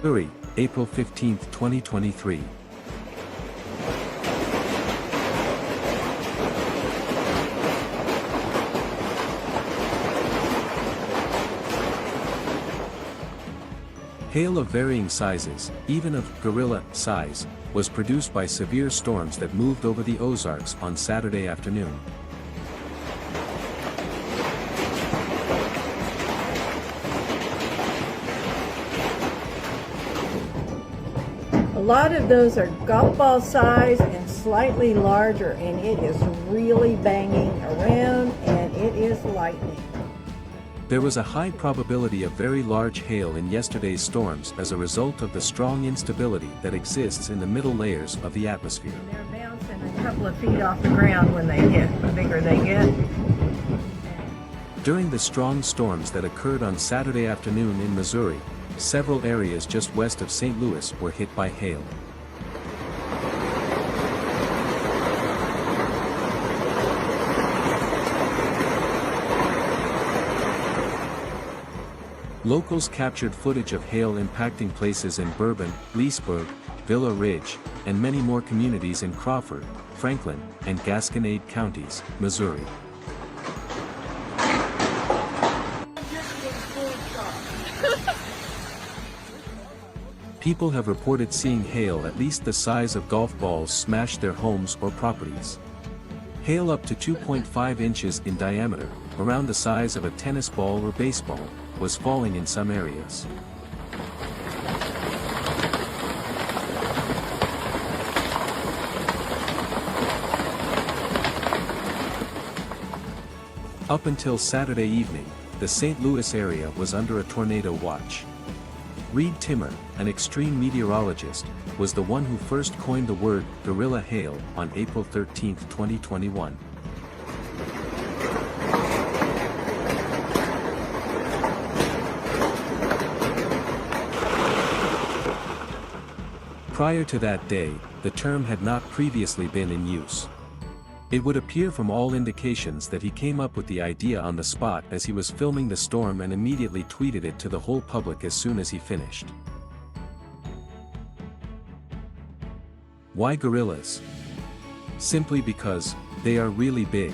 Missouri, April 15, 2023. Hail of varying sizes, even of gorilla size, was produced by severe storms that moved over the Ozarks on Saturday afternoon. A lot of those are golf ball size and slightly larger, and it is really banging around and it is lightning. There was a high probability of very large hail in yesterday's storms as a result of the strong instability that exists in the middle layers of the atmosphere. And they're bouncing a couple of feet off the ground when they hit. The bigger they get. During the strong storms that occurred on Saturday afternoon in Missouri, several areas just west of St. Louis were hit by hail. Locals captured footage of hail impacting places in Bourbon, Leesburg, Villa Ridge, and many more communities in Crawford, Franklin, and Gasconade counties, Missouri. People have reported seeing hail at least the size of golf balls smash their homes or properties. Hail up to 2.5 inches in diameter, around the size of a tennis ball or baseball, was falling in some areas. Up until Saturday evening, the St. Louis area was under a tornado watch. Reed Timmer, an extreme meteorologist, was the one who first coined the word gorilla hail on April 13, 2021. Prior to that day, the term had not previously been in use. It would appear from all indications that he came up with the idea on the spot as he was filming the storm and immediately tweeted it to the whole public as soon as he finished. Why gorillas? Simply because they are really big.